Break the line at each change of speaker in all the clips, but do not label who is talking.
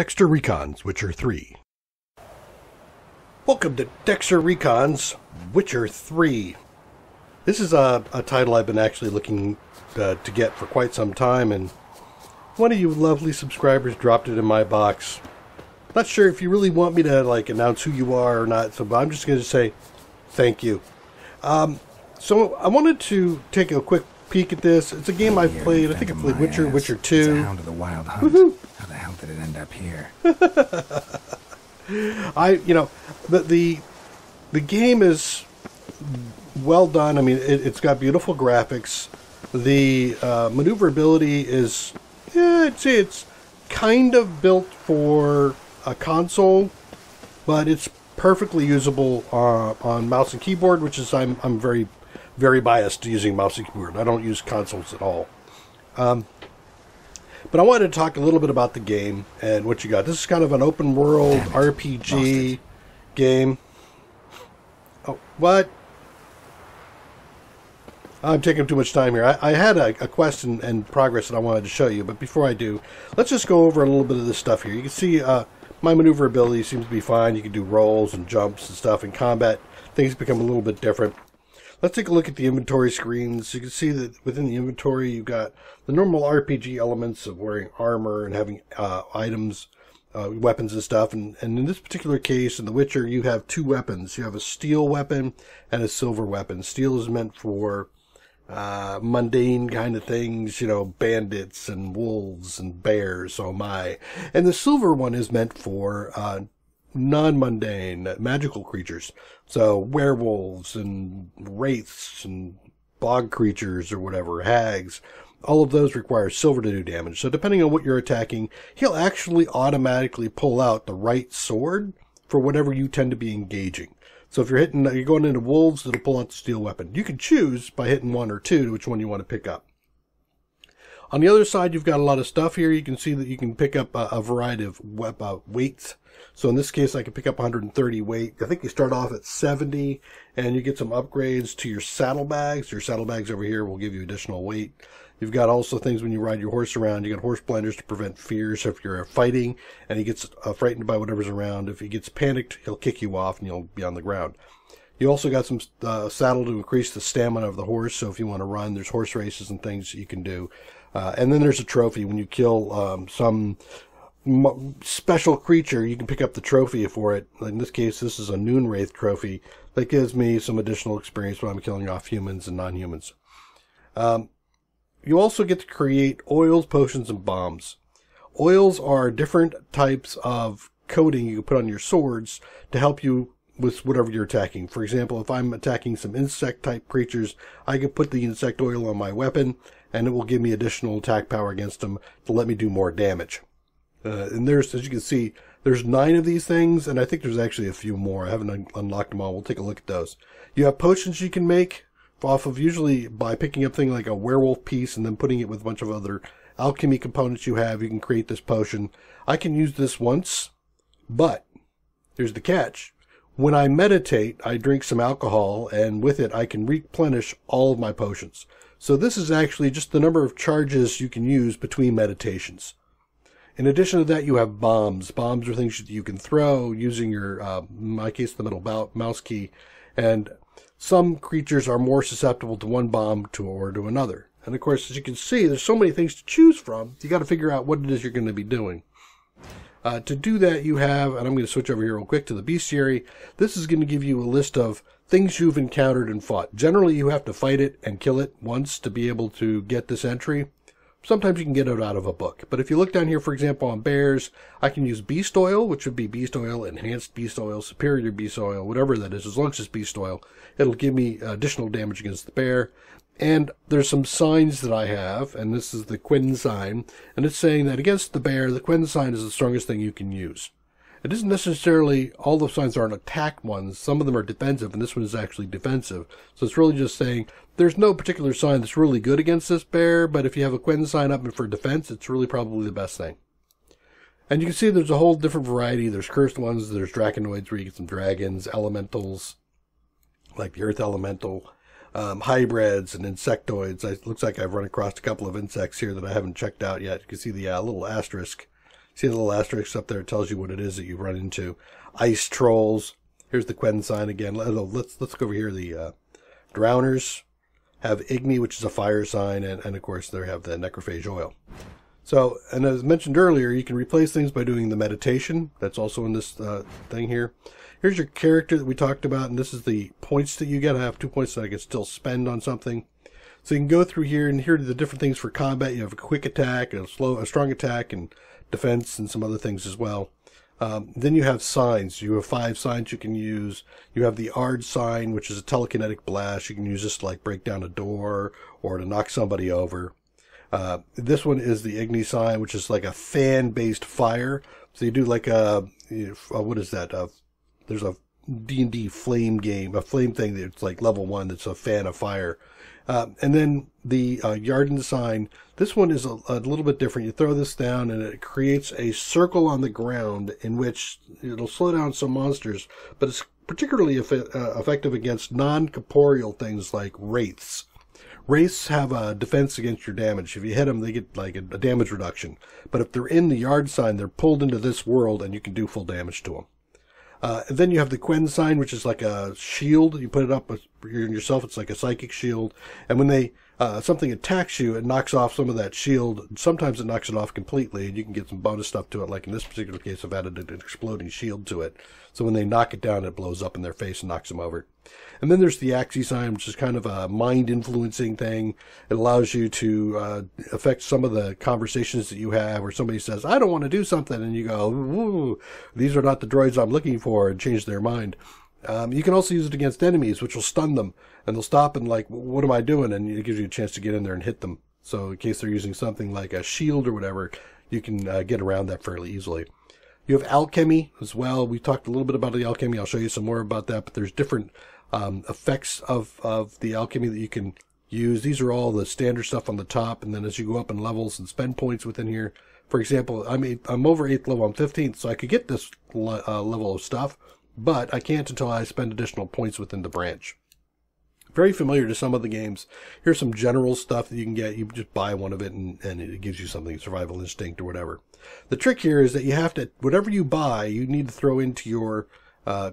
Dextor Recons, Witcher 3. Welcome to Dextor Recons, Witcher 3. This is a title I've been actually looking to get for quite some time, and one of you lovely subscribers dropped it in my box. Not sure if you really want me to announce who you are or not, so I'm just going to say thank you. So I wanted to take a quick peek at this. It's a game I've played. I think I played Witcher 2.
It's a Hound of the Wild Hunt.
Woohoo!
How the hell did it end up here?
The game is well done. I mean, it's got beautiful graphics. The maneuverability is, I'd say it's kind of built for a console, but it's perfectly usable on mouse and keyboard, which is I'm very, very biased to using mouse and keyboard. I don't use consoles at all. But I wanted to talk a little bit about the game and what you got. This is kind of an open world RPG game. Oh, what? I'm taking too much time here. I had a quest and progress that I wanted to show you, but before I do, let's just go over a little bit of this stuff here. You can see my maneuverability seems to be fine. You can do rolls and jumps and stuff. In combat, things become a little bit different. Let's take a look at the inventory screens. You can see that within the inventory, you've got the normal RPG elements of wearing armor and having items, weapons and stuff. And in this particular case, in The Witcher, you have two weapons. You have a steel weapon and a silver weapon. Steel is meant for mundane kind of things, bandits and wolves and bears, oh my. And the silver one is meant for non-mundane magical creatures. So werewolves and wraiths and bog creatures or whatever, hags, all of those require silver to do damage. So depending on what you're attacking, he'll actually automatically pull out the right sword for whatever you tend to be engaging. So if you're going into wolves, it'll pull out the steel weapon. You can choose by hitting 1 or 2 which one you want to pick up. On the other side, you've got a lot of stuff here. You can see that you can pick up a variety of weights. So in this case, I can pick up 130 weight. I think you start off at 70, and you get some upgrades to your saddlebags. Your saddlebags over here will give you additional weight. You've got also things when you ride your horse around. You got horse blinders to prevent fear. So if you're fighting and he gets frightened by whatever's around, if he gets panicked, he'll kick you off and you'll be on the ground. You also got some saddle to increase the stamina of the horse. So if you want to run, there's horse races and things you can do. And then there's a trophy. When you kill some special creature, you can pick up the trophy for it. In this case, this is a Noon Wraith trophy that gives me some additional experience when I'm killing off humans and non-humans. You also get to create oils, potions, and bombs. Oils are different types of coating you can put on your swords to help you with whatever you're attacking. For example, if I'm attacking some insect-type creatures, I can put the insect oil on my weapon, and it will give me additional attack power against them to let me do more damage. And there's, as you can see, there's 9 of these things, and I think there's actually a few more. I haven't unlocked them all. We'll take a look at those. You have potions you can make off of, usually by picking up things like a werewolf piece and then putting it with a bunch of other alchemy components you have. You can create this potion. I can use this once, but here's the catch. When I meditate, I drink some alcohol, and with it, I can replenish all of my potions. So this is actually just the number of charges you can use between meditations. In addition to that, you have bombs. Bombs are things that you can throw using your, in my case, the middle mouse key. And some creatures are more susceptible to one bomb or to another. And of course, as you can see, there's so many things to choose from. You got to figure out what it is you're going to be doing. To do that, you have, and I'm going to switch over here real quick to the bestiary. This is going to give you a list of things you've encountered and fought. Generally, you have to fight it and kill it once to be able to get this entry. Sometimes you can get it out of a book. But if you look down here, for example, on bears, I can use beast oil, which would be beast oil, enhanced beast oil, superior beast oil, whatever that is, as long as it's beast oil. It'll give me additional damage against the bear. And there's some signs that I have, and this is the Quinn sign, and it's saying that against the bear, the Quinn sign is the strongest thing you can use. It isn't necessarily, all the signs aren't attack ones. Some of them are defensive, and this one is actually defensive. So it's really just saying there's no particular sign that's really good against this bear, but if you have a Quinn sign up and for defense, it's really probably the best thing. And you can see there's a whole different variety. There's cursed ones, there's draconoids where you get some dragons, elementals, like the earth elemental, hybrids and insectoids. It looks like I've run across a couple of insects here that I haven't checked out yet. You can see the little asterisk See the little asterisk up there? It tells you what it is that you run into. Ice trolls. Here's the Quen sign again. Let's go over here. The drowners have Igni, which is a fire sign, and of course they have the necrophage oil. So, and as mentioned earlier, you can replace things by doing the meditation. That's also in this thing here. Here's your character that we talked about, and this is the points that you get. I have 2 points that I can still spend on something. So you can go through here, and here are the different things for combat. You have a quick attack, a strong attack, and defense, and some other things as well. Then you have signs. You have 5 signs you can use. You have the Ard sign, which is a telekinetic blast. You can use this to like break down a door or to knock somebody over. This one is the Igni sign, which is like a fan-based fire. So you do like what is that? There's a D&D flame game, a flame thing that's like level 1 that's a fan of fire. And then the Yarden sign, this one is a little bit different. You throw this down and it creates a circle on the ground in which it'll slow down some monsters, but it's particularly effective against non-corporeal things like wraiths. Wraiths have a defense against your damage. If you hit them, they get like a damage reduction. But if they're in the Yard sign, they're pulled into this world and you can do full damage to them. And then you have the Quen sign, which is like a shield. You put it up yourself. It's like a psychic shield. And when something attacks you, it knocks off some of that shield. Sometimes it knocks it off completely, and you can get some bonus stuff to it. Like in this particular case, I've added an exploding shield to it. So when they knock it down, it blows up in their face and knocks them over. And then there's the Axii sign, which is kind of a mind-influencing thing. It allows you to affect some of the conversations that you have, where somebody says, I don't want to do something, and you go, ooh, these are not the droids I'm looking for, and change their mind. You can also use it against enemies, which will stun them, and they'll stop and like, what am I doing? And it gives you a chance to get in there and hit them. So in case they're using something like a shield or whatever, you can get around that fairly easily. You have alchemy as well. We talked a little bit about the alchemy. I'll show you some more about that, but there's different effects of the alchemy that you can use. These are all the standard stuff on the top, and then as you go up in levels and spend points within here, for example, I'm over 8th level, I'm 15th, so I could get this level of stuff, but I can't until I spend additional points within the branch. Very familiar to some of the games. Here's some general stuff that you can get. You just buy one of it and it gives you something, survival instinct or whatever. The trick here is that you have to, whatever you buy, you need to throw into your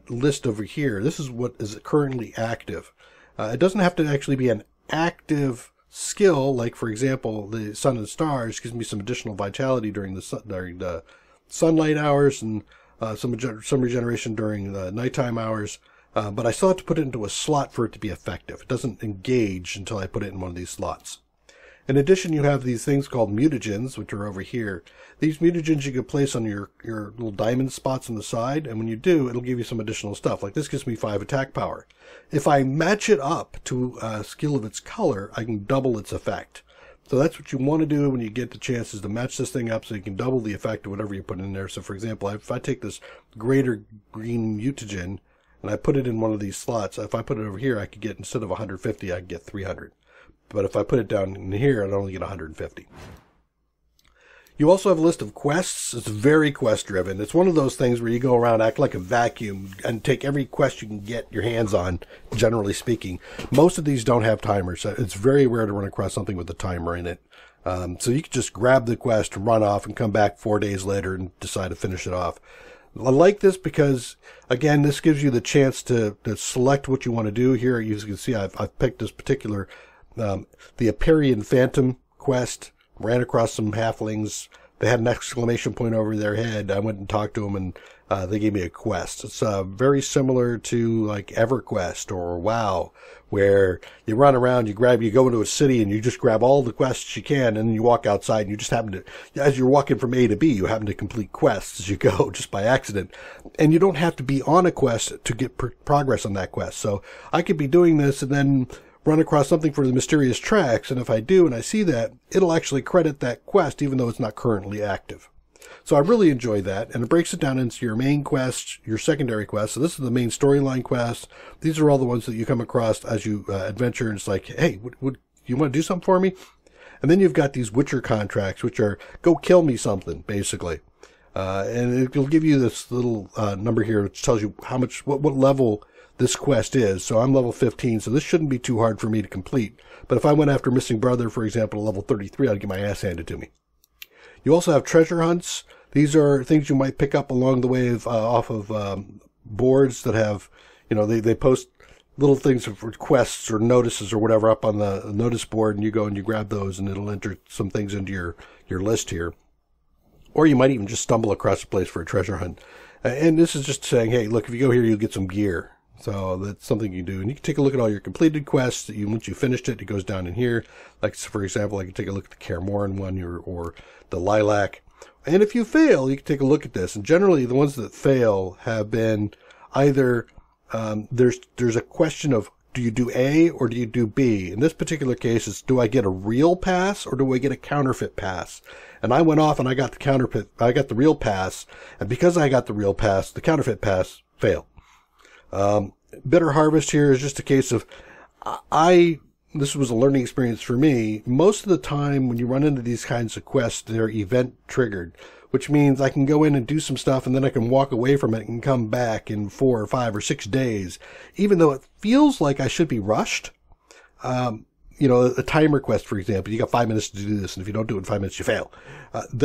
list over here. This is what is currently active. It doesn't have to actually be an active skill, like for example, the Sun and Stars gives me some additional vitality during the sunlight hours and some regeneration during the nighttime hours. But I still have to put it into a slot for it to be effective. It doesn't engage until I put it in one of these slots. In addition, you have these things called mutagens, which are over here. These mutagens you can place on your little diamond spots on the side, and when you do, it'll give you some additional stuff. Like this gives me 5 attack power. If I match it up to a skill of its color, I can double its effect. So that's what you want to do when you get the chances to match this thing up so you can double the effect of whatever you put in there. So for example, if I take this greater green mutagen, and I put it in one of these slots, if I put it over here, I could get, instead of 150, I could get 300. But if I put it down in here, I'd only get 150. You also have a list of quests. It's very quest-driven. It's one of those things where you go around, act like a vacuum, and take every quest you can get your hands on, generally speaking. Most of these don't have timers. It's very rare to run across something with a timer in it. So you can just grab the quest, run off, and come back 4 days later and decide to finish it off. I like this because, again, this gives you the chance to select what you want to do here. As you can see, I've picked this particular, the Aperian Phantom quest. Ran across some halflings. They had an exclamation point over their head. I went and talked to them, and they gave me a quest. It's very similar to like EverQuest or WoW, where you run around, you go into a city, and you just grab all the quests you can, and then you walk outside, and you just happen to, as you're walking from A to B, you happen to complete quests as you go, just by accident. And you don't have to be on a quest to get progress on that quest. So I could be doing this, and then run across something for the mysterious tracks, and if I do and I see that, it'll actually credit that quest even though it's not currently active. So I really enjoy that, and it breaks it down into your main quest, your secondary quest. So this is the main storyline quest. These are all the ones that you come across as you adventure, and it's like, hey, would you want to do something for me? And then you've got these Witcher contracts, which are go kill me something, basically. And it'll give you this little number here which tells you how much, what level this quest is. So I'm level 15, so this shouldn't be too hard for me to complete. But if I went after Missing Brother, for example, at level 33, I'd get my ass handed to me. You also have treasure hunts. These are things you might pick up along the way off of boards that have, they post little things for quests or notices or whatever up on the notice board, and you go and you grab those, and it'll enter some things into your list here. Or you might even just stumble across a place for a treasure hunt. And this is just saying, hey, look, if you go here, you'll get some gear. So that's something you do. And you can take a look at all your completed quests. Once you finished it, it goes down in here. Like, for example, I can take a look at the Kaer Morhen one or the Lilac. And if you fail, you can take a look at this. And generally, the ones that fail have been either there's a question of, do you do A or do you do B? In this particular case, it's, do I get a real pass or do I get a counterfeit pass? And I went off and I got the real pass. And because I got the real pass, the counterfeit pass failed. Bitter Harvest here is just a case of, this was a learning experience for me. Most of the time when you run into these kinds of quests, they're event triggered, which means I can go in and do some stuff and then I can walk away from it and come back in 4 or 5 or 6 days, even though it feels like I should be rushed. A timer quest, for example, you got 5 minutes to do this, and if you don't do it in 5 minutes, you fail.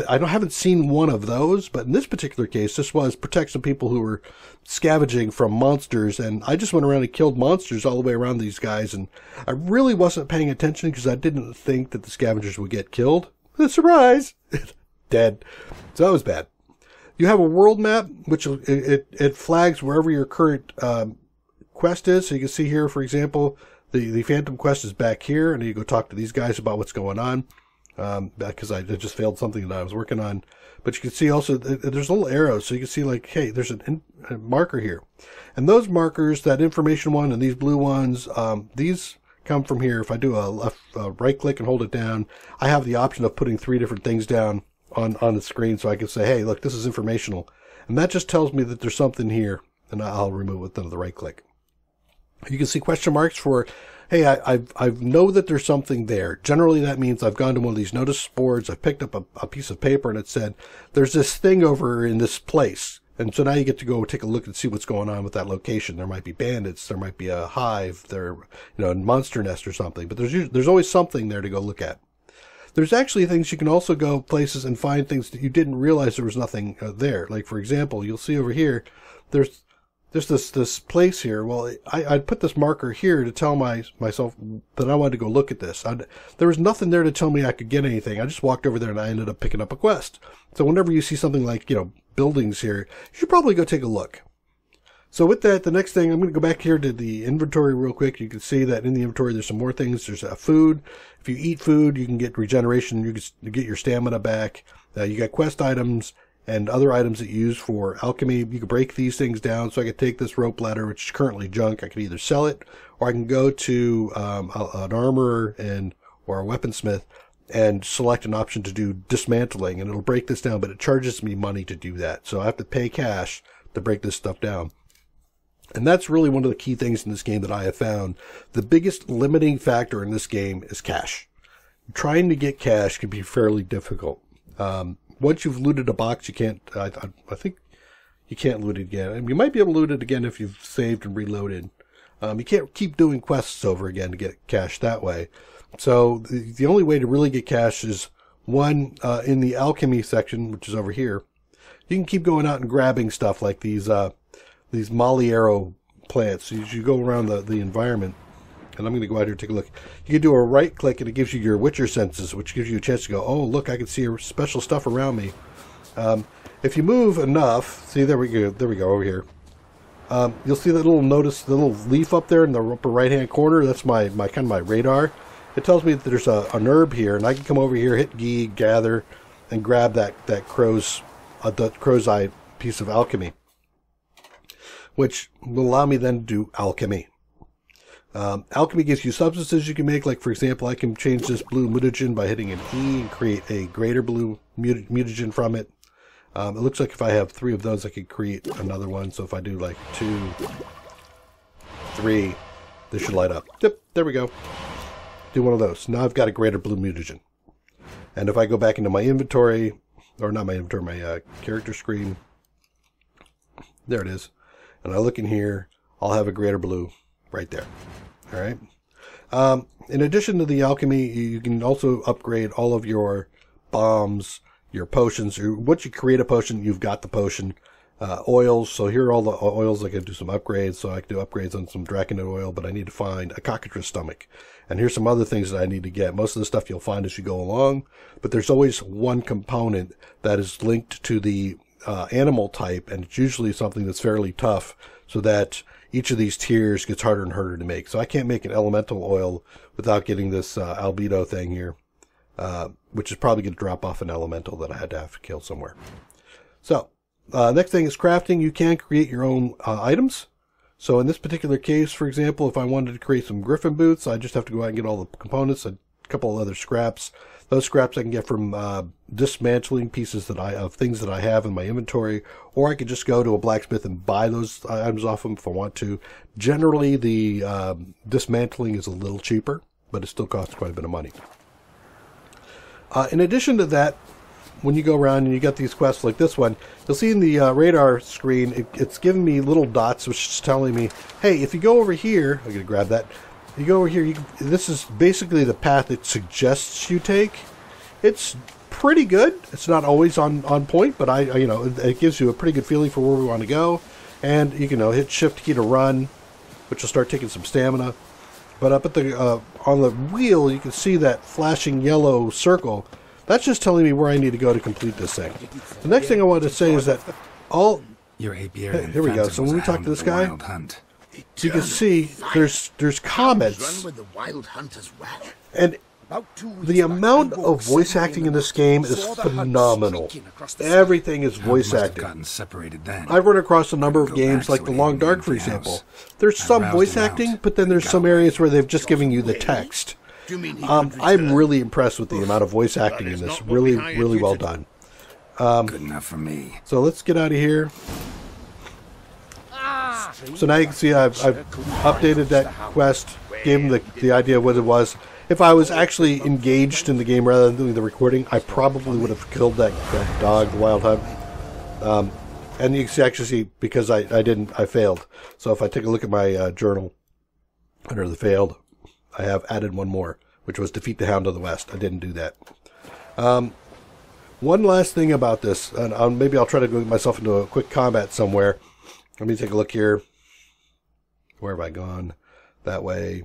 I haven't seen one of those, but in this particular case, this was protect some people who were scavenging from monsters, and I just went around and killed monsters all the way around these guys, and I really wasn't paying attention because I didn't think that the scavengers would get killed. Surprise! Dead. So that was bad. You have a world map, which it flags wherever your current quest is. So you can see here, for example, the Phantom quest is back here, and you go talk to these guys about what's going on, because I just failed something that I was working on. But you can see also, there's little arrows, so you can see like, hey, there's a marker here. And those markers, that information one and these blue ones, these come from here. If I do a right click and hold it down, I have the option of putting 3 different things down on the screen, so I can say, hey, look, this is informational. And that just tells me that there's something here, and I'll remove it with the right click. You can see question marks for, hey, I know that there's something there. Generally, that means I've gone to one of these notice boards, I've picked up a piece of paper, and it said, there's this thing over in this place. And so now you get to go take a look and see what's going on with that location. There might be bandits, there might be a hive, there, a monster nest or something. But there's always something there to go look at. There's actually things you can also go places and find things that you didn't realize there was nothing there. Like, for example, you'll see over here, there's this place here. Well, I'd put this marker here to tell myself that I wanted to go look at this. There was nothing there to tell me I could get anything. I just walked over there and I ended up picking up a quest. So whenever you see something like, buildings here, you should probably go take a look. So with that, the next thing, I'm going to go back here to the inventory real quick. You can see that in the inventory, there's some more things. There's food. If you eat food, you can get regeneration. You can get your stamina back. You got quest items and other items that you use for alchemy. You can break these things down. So I could take this rope ladder, which is currently junk. I could either sell it, or I can go to an armorer or a weaponsmith and select an option to do dismantling, and it'll break this down, but it charges me money to do that. So I have to pay cash to break this stuff down. And that's really one of the key things in this game that I have found. The biggest limiting factor in this game is cash. Trying to get cash can be fairly difficult. Once you've looted a box, you can't, I think you can't loot it again. You might be able to loot it again if you've saved and reloaded. You can't keep doing quests over again to get cash that way. So the only way to really get cash is, one, in the alchemy section, which is over here. You can keep going out and grabbing stuff like these molly arrow plants. So you go around the environment, and I'm going to go out here and take a look. You can do a right click and it gives you your Witcher senses, which gives you a chance to go, oh, look, I can see special stuff around me. If you move enough, see, there we go over here. You'll see that little the little leaf up there in the upper right hand corner. That's my radar. It tells me that there's an herb here, and I can come over here, hit G, gather, and grab that crow's eye piece of alchemy, which will allow me then to do alchemy. Alchemy gives you substances you can make. Like, for example, I can change this blue mutagen by hitting an E and create a greater blue mutagen from it. It looks like if I have 3 of those, I could create another one. So if I do like 2, 3, this should light up. Yep, there we go. Do one of those. Now I've got a greater blue mutagen. And if I go back into my inventory, or not my inventory, my character screen, there it is. And I look in here, I'll have a greater blue right there. All right. In addition to the alchemy, you can also upgrade all of your bombs, your potions. Once you create a potion, you've got the potion. Oils. So here are all the oils. I can do some upgrades. So I can do upgrades on some Draconid oil, but I need to find a cockatrice stomach. And here's some other things that I need to get. Most of the stuff you'll find as you go along, but there's always one component that is linked to the animal type, and it's usually something that's fairly tough, so that each of these tiers gets harder and harder to make. So I can't make an elemental oil without getting this albedo thing here, which is probably going to drop off an elemental that I had to have to kill somewhere. So next thing is crafting. You can create your own items. So in this particular case, for example, if I wanted to create some griffin boots, I just have to go out and get all the components, a couple of other scraps. Those scraps I can get from dismantling pieces of things that I have in my inventory, or I could just go to a blacksmith and buy those items off them if I want to. Generally, the dismantling is a little cheaper, but it still costs quite a bit of money. In addition to that, when you go around and you get these quests like this one, you'll see in the radar screen, it's giving me little dots, which is telling me, hey, if you go over here, I'm going to grab that. You go over here, this is basically the path it suggests you take. It's pretty good. It's not always on point, but it gives you a pretty good feeling for where we want to go. And you can hit shift key to run, which will start taking some stamina. But up at the on the wheel, you can see that flashing yellow circle. That's just telling me where I need to go to complete this thing. The next thing I wanted to say is that
Your apiary
here we go. So when we talk to this guy, you can see there's comments, and the amount of voice acting in this game is phenomenal. Everything is voice acting. I've run across a number of games like The Long Dark, for example. There's some voice acting, but then there's some areas where they've just given you the text. I'm really impressed with the amount of voice acting in this. Really, really well done.
Good enough for me.
So let's get out of here. So now you can see I've updated that quest, gave them the idea of what it was. If I was actually engaged in the game rather than doing the recording, I probably would have killed that dog, the Wild Hunt. And you can actually see, because I failed. So if I take a look at my journal under the failed, I have added one more, which was defeat the Hound of the West. I didn't do that. One last thing about this, and maybe I'll try to get myself into a quick combat somewhere. Let me take a look here. Where have I gone? That way.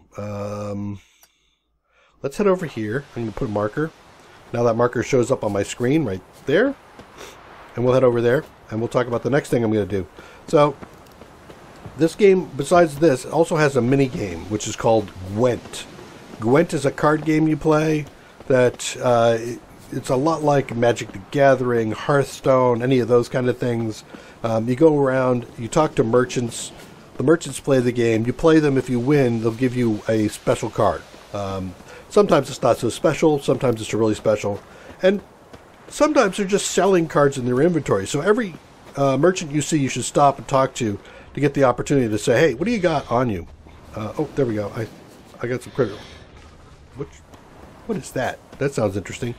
Let's head over here. I'm going to put a marker. Now that marker shows up on my screen right there. And we'll head over there, and we'll talk about the next thing I'm going to do. So, this game, besides this, also has a mini game, which is called Gwent. Gwent is a card game you play that it's a lot like Magic the Gathering, Hearthstone, any of those kind of things. You go around, you talk to merchants. The merchants play the game. You play them. If you win, they'll give you a special card. Sometimes it's not so special. Sometimes it's really special. And sometimes they're just selling cards in their inventory. So every merchant you see, you should stop and talk to get the opportunity to say, hey, what do you got on you? Oh, there we go. I got some critter. What is that? That sounds interesting.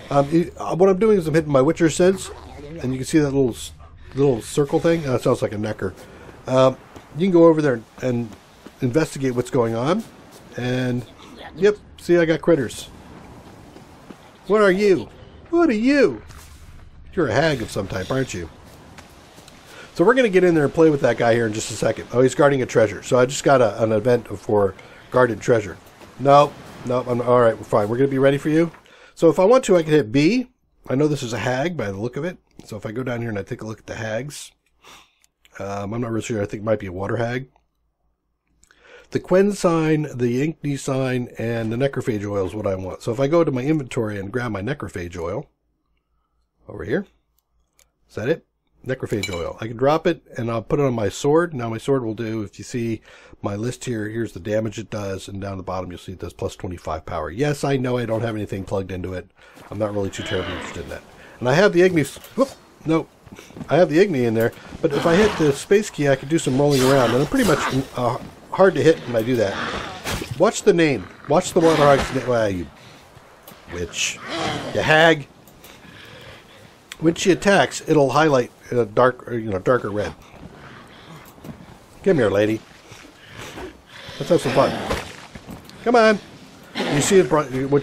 What I'm doing is I'm hitting my Witcher sense, and you can see that little circle thing. That sounds like a necker. You can go over there and investigate what's going on. And, yep, see, I got critters. What are you? What are you? You're a hag of some type, aren't you? So we're going to get in there and play with that guy here in just a second. Oh, he's guarding a treasure. So I just got an event for guarded treasure. No, all right, we're fine. We're going to be ready for you. So if I want to, I can hit B. I know this is a hag by the look of it. So if I go down here and I take a look at the hags, I'm not really sure. I think it might be a water hag. The Quen sign, the Inkney sign, and the necrophage oil is what I want. So if I go to my inventory and grab my necrophage oil, over here, is that it? Necrophage oil. I can drop it and I'll put it on my sword. Now my sword will do, if you see my list here, here's the damage it does, and down the bottom you'll see it does plus 25 power. Yes, I know I don't have anything plugged into it. I'm not really too terribly interested in that. And I have the Igni, I have the Igni in there, but if I hit the space key I can do some rolling around, and I'm pretty much hard to hit when I do that. Watch the name. Watch the water hag's name. Well, you witch. You hag. When she attacks, it'll highlight darker red. Come here, lady. Let's have some fun. Come on. You see it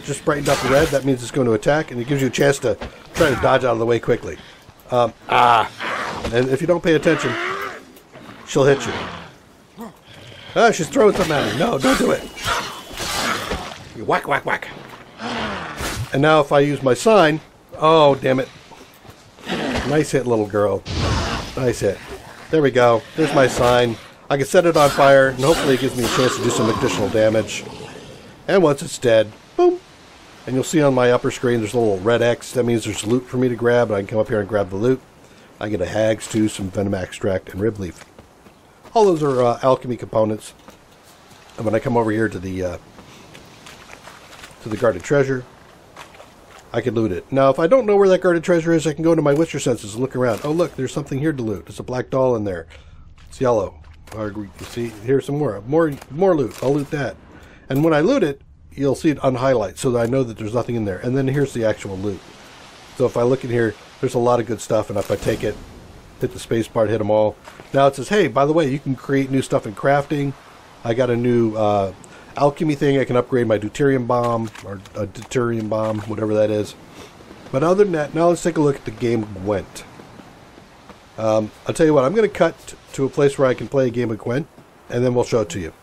just brightened up the red. That means it's going to attack, and it gives you a chance to try to dodge out of the way quickly. And if you don't pay attention, she'll hit you. Ah, she's throwing something at me. No, don't do it. You whack, whack, whack. And now if I use my sign, oh, damn it. Nice hit, little girl. Nice hit. There we go. There's my sign. I can set it on fire, and hopefully it gives me a chance to do some additional damage. And once it's dead, boom. And you'll see on my upper screen there's a little red X. That means there's loot for me to grab. I can come up here and grab the loot. I get a Hag's Tooth, some Venom Extract, and Rib Leaf. All those are alchemy components. And when I come over here to the guarded treasure, I can loot it. Now, if I don't know where that guarded treasure is, I can go into my Witcher senses and look around. Oh, look, there's something here to loot. There's a black doll in there. It's yellow. You see, here's some more loot. I'll loot that. And when I loot it, you'll see it on highlight, so that I know that there's nothing in there. And then here's the actual loot. So if I look in here, there's a lot of good stuff, and if I take it, hit the space bar, hit them all. Now it says, hey, by the way, you can create new stuff in crafting. I got a new alchemy thing. I can upgrade my deuterium bomb, or a deuterium bomb, whatever that is. But other than that, now let's take a look at the game Gwent. I'll tell you what, I'm going to cut to a place where I can play a game of Gwent, and then we'll show it to you.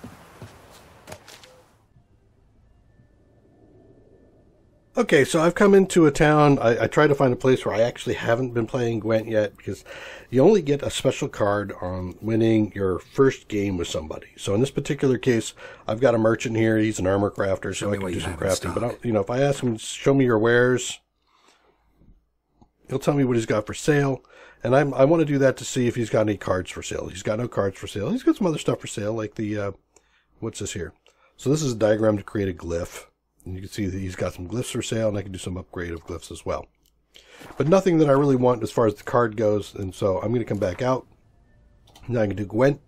Okay, so I've come into a town. I try to find a place where I actually haven't been playing Gwent yet, because you only get a special card on winning your first game with somebody. So in this particular case, I've got a merchant here. He's an armor crafter, so I can do some crafting. But if I ask him, show me your wares, he'll tell me what he's got for sale. And I want to do that to see if he's got any cards for sale. He's got no cards for sale. He's got some other stuff for sale, like the, what's this here? So this is a diagram to create a glyph. And you can see that he's got some glyphs for sale, and I can do some upgrade of glyphs as well. But nothing that I really want as far as the card goes, and so I'm going to come back out. Now I can do Gwent.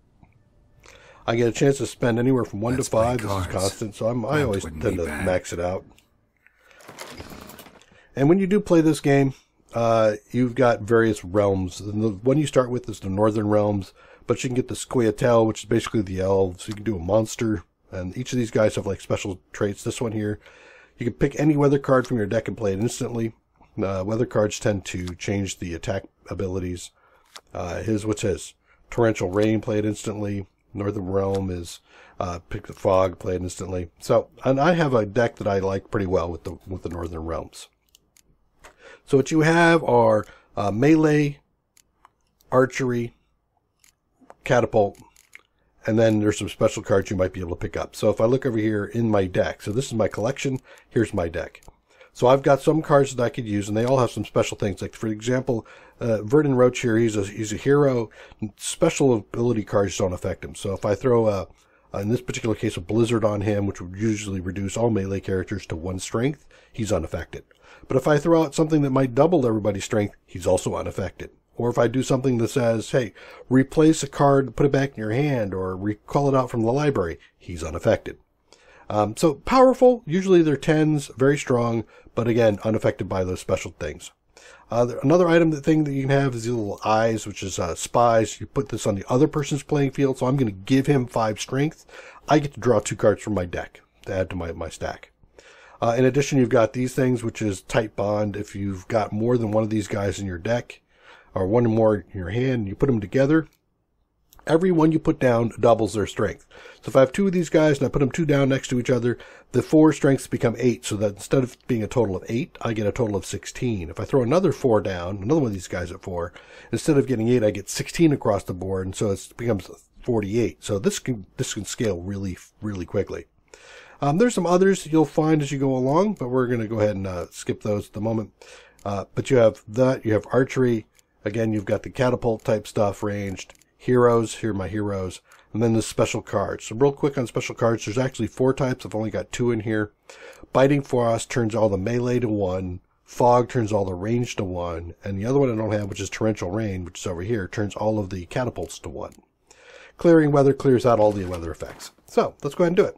I get a chance to spend anywhere from 1 to 5. This is constant, so I always tend to max it out. And when you do play this game, you've got various realms. And the one you start with is the Northern Realms, but you can get the Squeatel, which is basically the elves. You can do a monster. And each of these guys have like special traits. This one here, you can pick any weather card from your deck and play it instantly. Weather cards tend to change the attack abilities. What's his? Torrential Rain, play it instantly. Northern Realm is pick the Fog, play it instantly. So, and I have a deck that I like pretty well with the Northern Realms. So what you have are melee, archery, catapult. And then there's some special cards you might be able to pick up. So if I look over here in my deck, so this is my collection, here's my deck. So I've got some cards that I could use, and they all have some special things. Like, for example, Verdun Roach here, he's a hero. Special ability cards don't affect him. So if I throw, in this particular case, a Blizzard on him, which would usually reduce all melee characters to 1 strength, he's unaffected. But if I throw out something that might double everybody's strength, he's also unaffected. Or if I do something that says, hey, replace a card, put it back in your hand, or recall it out from the library, he's unaffected. So powerful, usually they're 10s, very strong, but again, unaffected by those special things. Another thing that you can have is the little eyes, which is spies. You put this on the other person's playing field, so I'm going to give him 5 strength. I get to draw 2 cards from my deck to add to my stack. In addition, you've got these things, which is Tight Bond. If you've got more than one of these guys in your deck, or one or more in your hand, you put them together, every one you put down doubles their strength. So if I have 2 of these guys and I put them 2 down next to each other, the 4 strengths become 8, so that instead of being a total of 8, I get a total of 16. If I throw another 4 down, another one of these guys at 4, instead of getting 8, I get 16 across the board, and so it becomes 48. So this can scale really, really quickly. There's some others you'll find as you go along, but we're going to go ahead and skip those at the moment. But you have that, you have archery. Again, you've got the catapult type stuff, ranged. Heroes, here are my heroes. And then the special cards. So real quick on special cards, there's actually 4 types. I've only got 2 in here. Biting Frost turns all the melee to 1. Fog turns all the range to 1. And the other one I don't have, which is Torrential Rain, which is over here, turns all of the catapults to 1. Clearing Weather clears out all the weather effects. So let's go ahead and do it.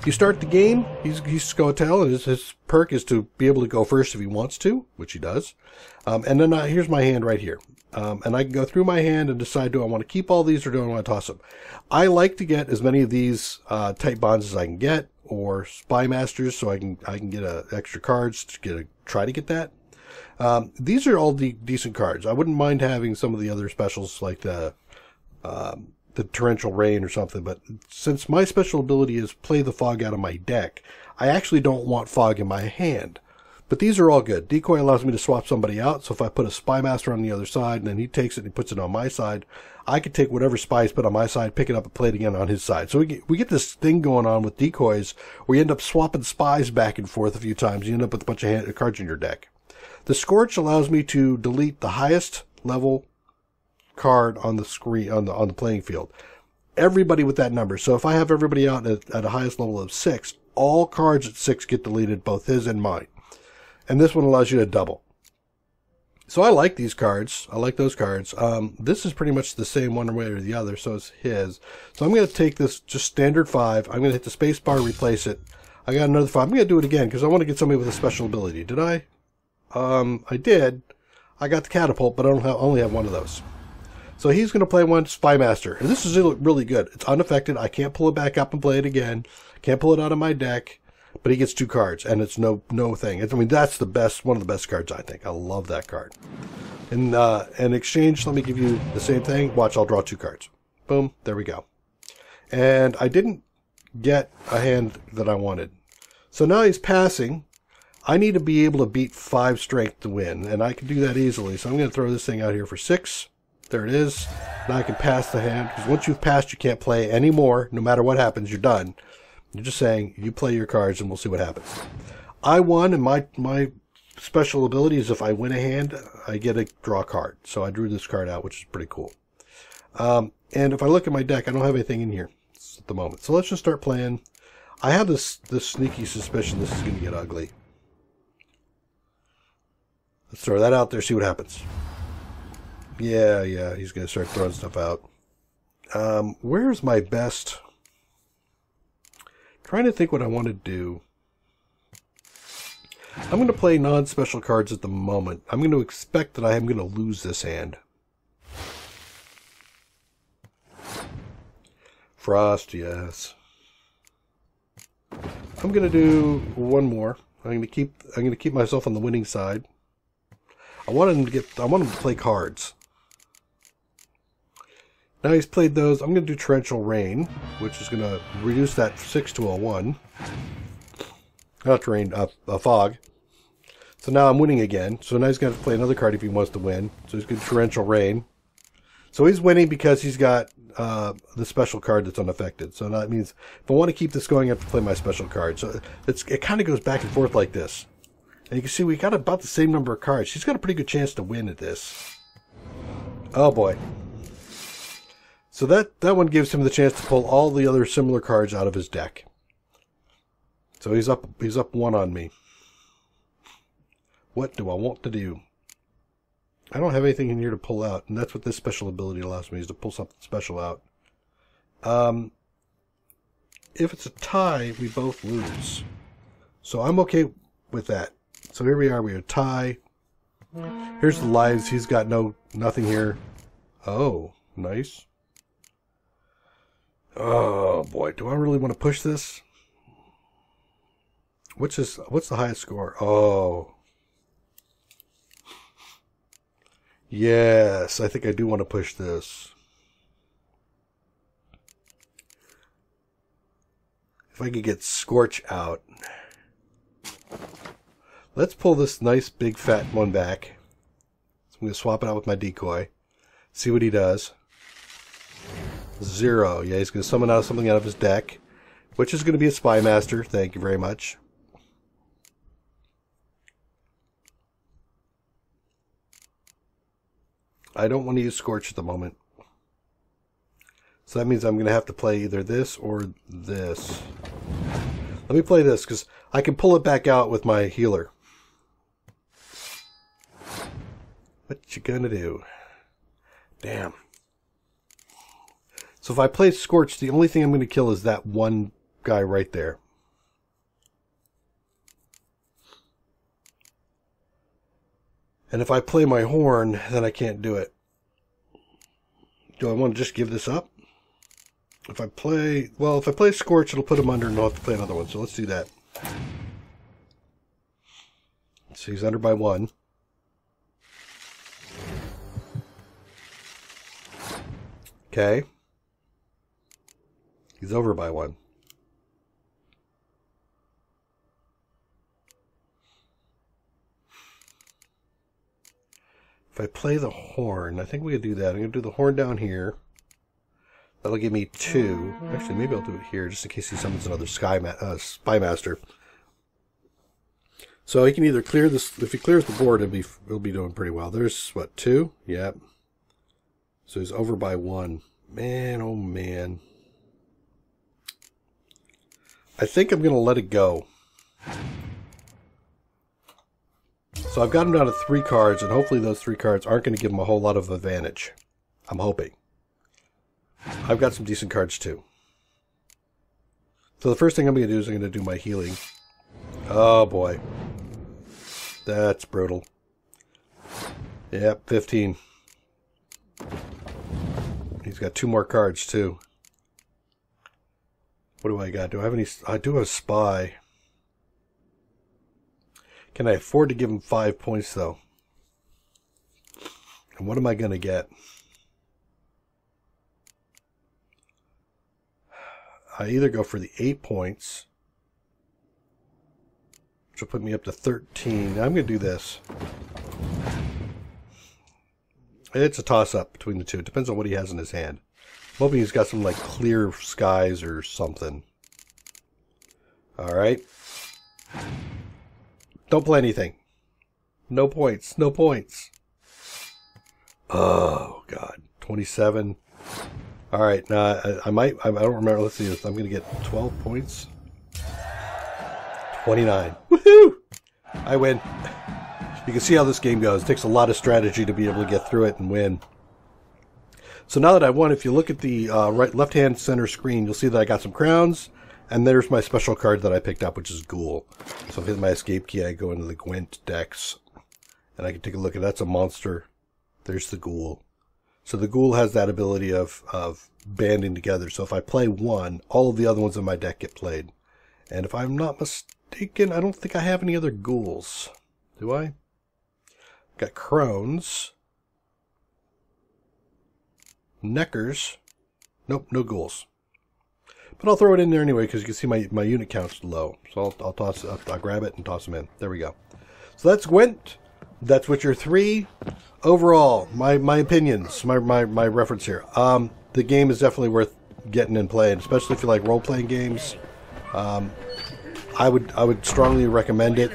You start the game, he's Scotel, and his perk is to be able to go first if he wants to, which he does. And then here's my hand right here. And I can go through my hand and decide, do I want to keep all these or do I want to toss them? I like to get as many of these tight bonds as I can get, or spy masters, so I can get extra cards to try to get that. These are all decent cards. I wouldn't mind having some of the other specials like the torrential rain or something, but since my special ability is play the fog out of my deck, I actually don't want fog in my hand. But these are all good. Decoy allows me to swap somebody out, so if I put a spy master on the other side and then he takes it and he puts it on my side, I could take whatever spy is put on my side, pick it up and play it again on his side. So we get this thing going on with decoys where you end up swapping spies back and forth a few times. You end up with a bunch of cards in your deck. The Scorch allows me to delete the highest level card on the screen, on the playing field. Everybody with that number. So if I have everybody out at a highest level of 6, all cards at 6 get deleted, both his and mine. And this one allows you to double. So I like these cards. I like those cards. This is pretty much the same one way or the other, so it's his. So I'm going to take this just standard 5. I'm going to hit the space bar, replace it. I got another 5. I'm going to do it again because I want to get somebody with a special ability. Did I? I did. I got the catapult, but I only have one of those. So he's going to play one Spy Master. And this is really good. It's unaffected. I can't pull it back up and play it again. Can't pull it out of my deck. But he gets 2 cards, and it's no thing. I mean, that's the best, one of the best cards, I think. I love that card. And in exchange, let me give you the same thing. Watch, I'll draw 2 cards. Boom, there we go. And I didn't get a hand that I wanted. So now he's passing. I need to be able to beat 5 strength to win, and I can do that easily. So I'm going to throw this thing out here for 6. There it is. Now I can pass the hand, because once you've passed, you can't play anymore. No matter what happens, you're done. You're just saying, you play your cards and we'll see what happens. I won, and my special ability is if I win a hand, I get a draw card. So I drew this card out, which is pretty cool. And if I look at my deck, I don't have anything in here at the moment. So let's just start playing. I have this sneaky suspicion this is going to get ugly. Let's throw that out there, see what happens. Yeah, he's going to start throwing stuff out. Where's my best... Trying to think what I want to do. I'm going to play non-special cards at the moment. I'm going to expect that I am going to lose this hand. Frost, yes. I'm going to do one more. I'm going to keep myself on the winning side. I want him to play cards. Now he's played those. I'm going to do Torrential Rain, which is going to reduce that 6 to a 1. Not rain, a fog. So now I'm winning again. So now he's going to play another card if he wants to win. So he's going to Torrential Rain. So he's winning because he's got the special card that's unaffected. So that means if I want to keep this going, I have to play my special card. So it kind of goes back and forth like this. And you can see we got about the same number of cards. He's got a pretty good chance to win at this. Oh boy. So that one gives him the chance to pull all the other similar cards out of his deck. So he's up 1 on me. What do I want to do? I don't have anything in here to pull out, and that's what this special ability allows me, is to pull something special out. If it's a tie, we both lose. So I'm okay with that. So here we are a tie. Here's the lives. He's got nothing here. Oh, nice. Oh boy, do I really want to push this? What's the highest score? Oh. Yes, I think I do want to push this. If I could get Scorch out. Let's pull this nice big fat one back. So I'm going to swap it out with my decoy. See what he does. 0. Yeah, he's going to summon out something out of his deck, which is going to be a Spy Master. Thank you very much. I don't want to use Scorch at the moment. So that means I'm going to have to play either this or this. Let me play this, because I can pull it back out with my healer. What you gonna do? Damn. So if I play Scorch, the only thing I'm going to kill is that one guy right there. And if I play my horn, then I can't do it. Do I want to just give this up? If I play, well, if I play Scorch, it'll put him under and I'll have to play another one. So let's do that. So he's under by 1. Okay. He's over by 1. If I play the horn, I think we could do that. I'm going to do the horn down here. That'll give me 2. Actually, maybe I'll do it here just in case he summons another Spy Master. So he can either clear this. If he clears the board, he'll be doing pretty well. There's what, 2? Yep. So he's over by 1. Man, oh man. I think I'm going to let it go. So I've got him down to 3 cards, and hopefully those 3 cards aren't going to give him a whole lot of advantage. I'm hoping. I've got some decent cards too. So the first thing I'm going to do is I'm going to do my healing. Oh boy. That's brutal. Yep, 15. He's got 2 more cards too. What do I got? Do I have any? I do have a spy. Can I afford to give him 5 points though? And what am I going to get? I either go for the 8 points, which will put me up to 13. I'm going to do this. It's a toss-up between the two. It depends on what he has in his hand. I'm hoping he's got some, like, clear skies or something. Alright. Don't play anything. No points. No points. Oh, God. 27. Alright, now, I don't remember. Let's see this. I'm going to get 12 points. 29. Woohoo! I win. You can see how this game goes. It takes a lot of strategy to be able to get through it and win. So now that I won, if you look at the left-hand center screen, you'll see that I got some crowns, and there's my special card that I picked up, which is Ghoul. So if I hit my escape key, I go into the Gwent Dex, and I can take a look at that's a monster. There's the Ghoul. So the Ghoul has that ability of banding together. So if I play one, all of the other ones in my deck get played. And if I'm not mistaken, I don't think I have any other Ghouls. Do I? Got Crones. Neckers. Nope, no Ghouls. But I'll throw it in there anyway because you can see my unit count's low. So I'll grab it and toss them in. There we go. So that's Gwent. That's Witcher 3. Overall, my opinions, my reference here. The game is definitely worth getting and playing, especially if you like role-playing games. I would strongly recommend it.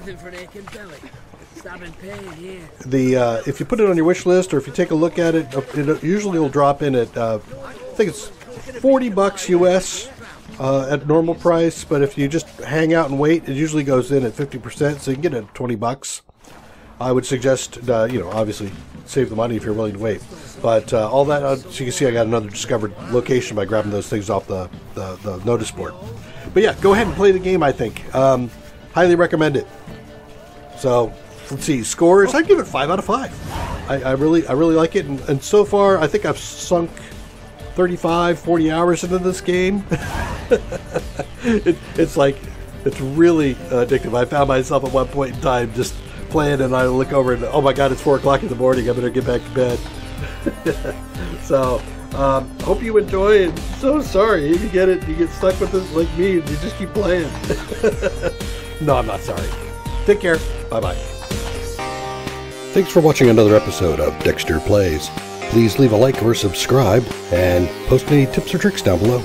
If you put it on your wish list or if you take a look at it, it usually will drop in at I think it's $40 US at normal price. But if you just hang out and wait, it usually goes in at 50%, so you can get it at $20. I would suggest, obviously save the money if you're willing to wait. But all that, so you can see I got another discovered location by grabbing those things off the notice board. But yeah, go ahead and play the game, I think. Highly recommend it. So, let's see, scores, I'd give it 5 out of 5. I really like it. And so far, I think I've sunk 35, 40 hours into this game. It's really addictive. I found myself at one point in time just playing and I look over and, oh my God, it's 4 o'clock in the morning. I better get back to bed. So, hope you enjoy it. So sorry. You get stuck with this like me and you just keep playing. No, I'm not sorry. Take care. Bye-bye. Thanks for watching another episode of Dexter Plays. Please leave a like or subscribe and post any tips or tricks down below.